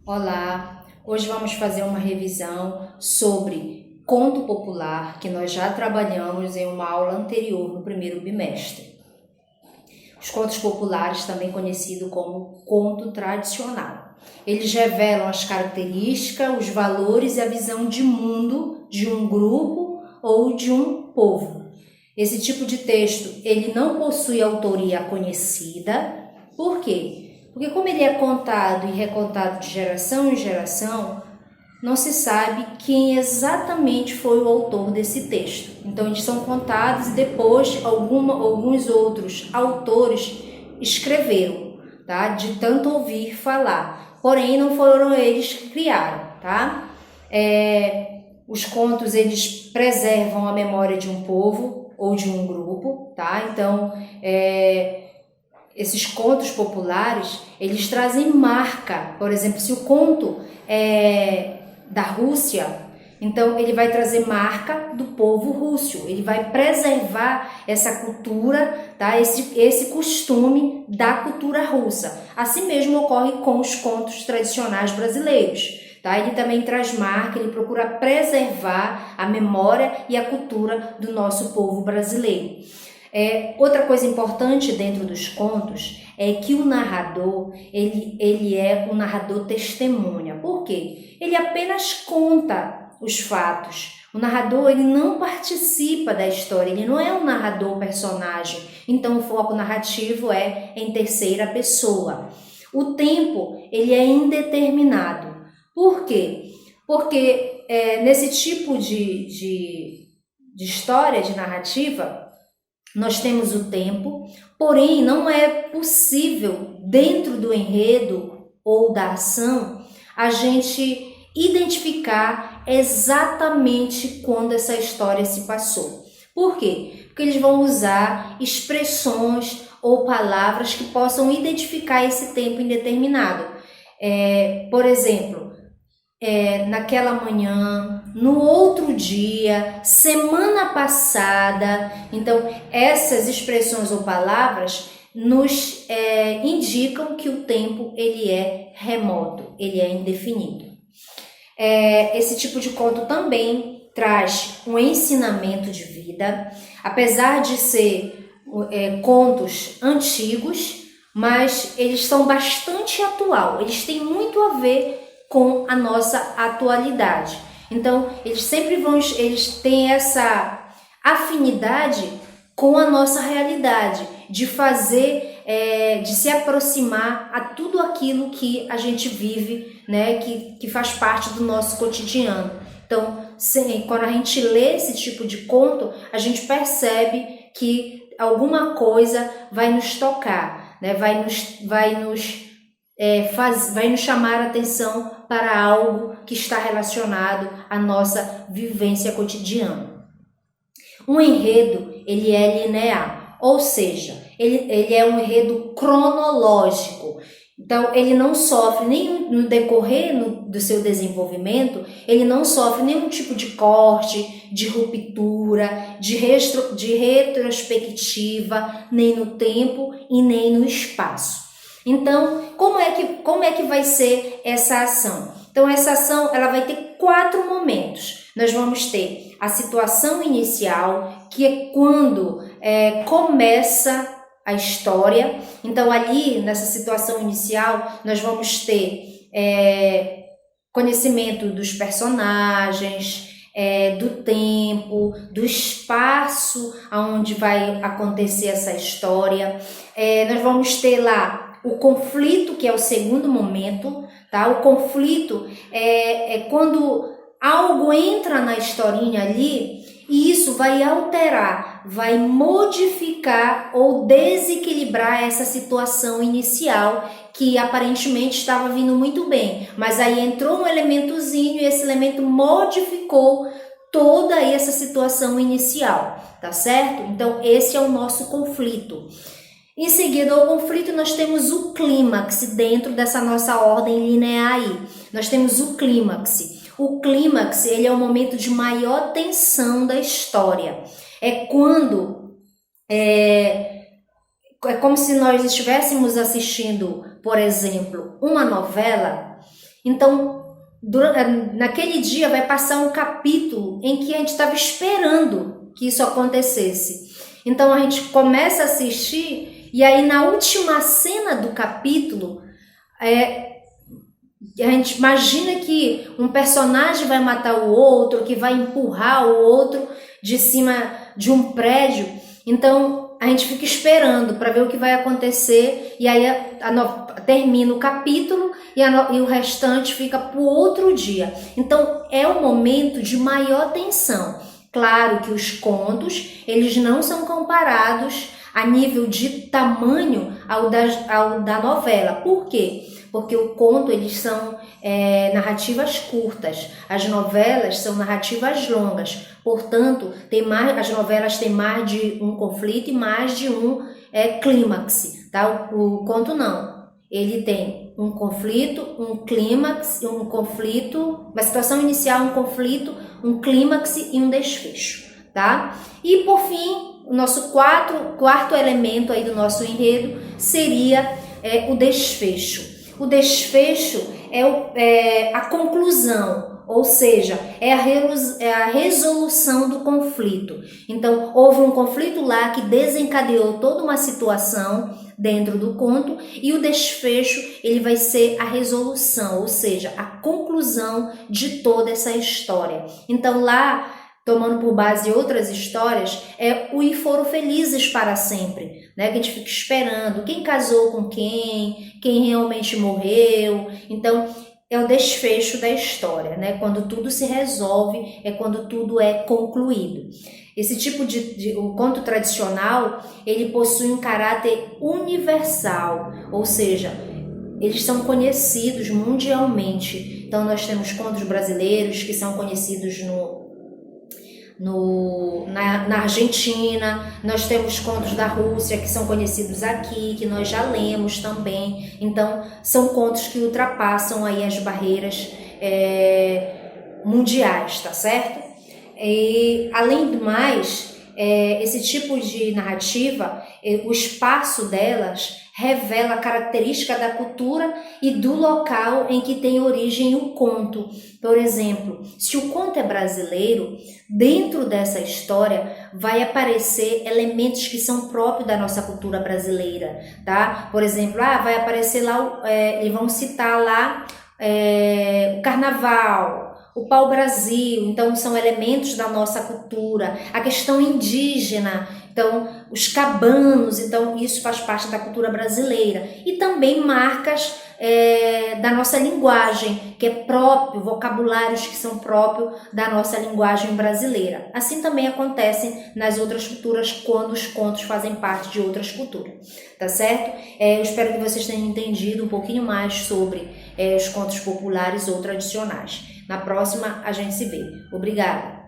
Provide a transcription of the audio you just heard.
Olá, hoje vamos fazer uma revisão sobre conto popular que nós já trabalhamos em uma aula anterior no primeiro bimestre. Os contos populares, também conhecido como conto tradicional. Eles revelam as características, os valores e a visão de mundo de um grupo ou de um povo. Esse tipo de texto, ele não possui autoria conhecida. Por quê? Porque como ele é contado e recontado de geração em geração, não se sabe quem exatamente foi o autor desse texto. Então eles são contados e depois alguns outros autores escreveram, tá? De tanto ouvir falar. Porém, não foram eles que criaram, tá? Os contos, eles preservam a memória de um povo ou de um grupo, tá? Então, esses contos populares, eles trazem marca. Por exemplo, se o conto é da Rússia, então ele vai trazer marca do povo russo, ele vai preservar essa cultura, tá? Esse costume da cultura russa. Assim mesmo ocorre com os contos tradicionais brasileiros, tá? Ele também traz marca, ele procura preservar a memória e a cultura do nosso povo brasileiro. Outra coisa importante dentro dos contos é que o narrador, ele é um narrador testemunha. Por quê? Ele apenas conta os fatos. O narrador, ele não participa da história, ele não é um narrador personagem. Então, o foco narrativo é em terceira pessoa. O tempo, ele é indeterminado. Por quê? Porque nesse tipo de história, de narrativa, nós temos o tempo, porém não é possível, dentro do enredo ou da ação, a gente identificar exatamente quando essa história se passou. Por quê? Porque eles vão usar expressões ou palavras que possam identificar esse tempo indeterminado. Por exemplo, naquela manhã, no outro dia, semana passada. Então, essas expressões ou palavras nos indicam que o tempo ele é remoto, ele é indefinido. Esse tipo de conto também traz um ensinamento de vida, apesar de ser contos antigos, mas eles são bastante atual, eles têm muito a ver com a nossa atualidade. Então, eles têm essa afinidade com a nossa realidade, de fazer, de se aproximar a tudo aquilo que a gente vive, né, que faz parte do nosso cotidiano. Então, quando a gente lê esse tipo de conto, a gente percebe que alguma coisa vai nos tocar, né, vai nos chamar a atenção para algo que está relacionado à nossa vivência cotidiana. Um enredo, ele é linear, ou seja, ele é um enredo cronológico. Então, ele não sofre, nem no decorrer do seu desenvolvimento, ele não sofre nenhum tipo de corte, de ruptura, de retrospectiva, nem no tempo e nem no espaço. Então, como é que vai ser essa ação? Então, essa ação ela vai ter 4 momentos. Nós vamos ter a situação inicial, que é quando começa a história. Então, ali, nessa situação inicial, nós vamos ter conhecimento dos personagens, do tempo, do espaço onde vai acontecer essa história. Nós vamos ter lá o conflito, que é o segundo momento, tá? O conflito é quando algo entra na historinha ali e isso vai alterar, vai modificar ou desequilibrar essa situação inicial que aparentemente estava vindo muito bem, mas aí entrou um elementozinho e esse elemento modificou toda essa situação inicial, tá certo? Então esse é o nosso conflito. Em seguida ao conflito, nós temos o clímax dentro dessa nossa ordem linear aí. Nós temos o clímax. O clímax, ele é o momento de maior tensão da história. É como se nós estivéssemos assistindo, por exemplo, uma novela Então, naquele dia vai passar um capítulo em que a gente estava esperando que isso acontecesse. Então a gente começa a assistir e aí na última cena do capítulo, a gente imagina que um personagem vai matar o outro, que vai empurrar o outro de cima de um prédio. Então a gente fica esperando para ver o que vai acontecer e aí termina o capítulo e o restante fica para o outro dia. Então é um momento de maior tensão. Claro que os contos, eles não são comparados a nível de tamanho ao da novela. Por quê? Porque o conto, eles são narrativas curtas, as novelas são narrativas longas. Portanto, as novelas têm mais de um conflito e mais de um clímax, tá? O conto não. Ele tem um conflito, um clímax, um conflito, uma situação inicial, um conflito, um clímax e um desfecho, tá? E por fim, o nosso quarto elemento aí do nosso enredo seria o desfecho. O desfecho é a conclusão, ou seja, é a resolução do conflito. Então, houve um conflito lá que desencadeou toda uma situação dentro do conto e o desfecho ele vai ser a resolução, ou seja, a conclusão de toda essa história. Então, lá, tomando por base outras histórias, o E Foram Felizes para Sempre, né? Que a gente fica esperando quem casou com quem realmente morreu. Então, é o desfecho da história, né? Quando tudo se resolve, é quando tudo é concluído. Esse tipo o conto tradicional, ele possui um caráter universal, ou seja, eles são conhecidos mundialmente. Então, nós temos contos brasileiros que são conhecidos na Argentina, nós temos contos da Rússia que são conhecidos aqui, que nós já lemos também. Então, são contos que ultrapassam aí as barreiras mundiais, tá certo? E, além do mais, esse tipo de narrativa, o espaço delas revela a característica da cultura e do local em que tem origem o conto. Por exemplo, se o conto é brasileiro, dentro dessa história vai aparecer elementos que são próprios da nossa cultura brasileira, tá? Por exemplo, vai aparecer lá, eles vão citar lá o carnaval, o pau-brasil, então são elementos da nossa cultura, a questão indígena, então os cabanos, então isso faz parte da cultura brasileira e também marcas da nossa linguagem, que é próprio, vocabulários que são próprios da nossa linguagem brasileira. Assim também acontece nas outras culturas quando os contos fazem parte de outras culturas, tá certo? Eu espero que vocês tenham entendido um pouquinho mais sobre os contos populares ou tradicionais. Na próxima a gente se vê. Obrigada!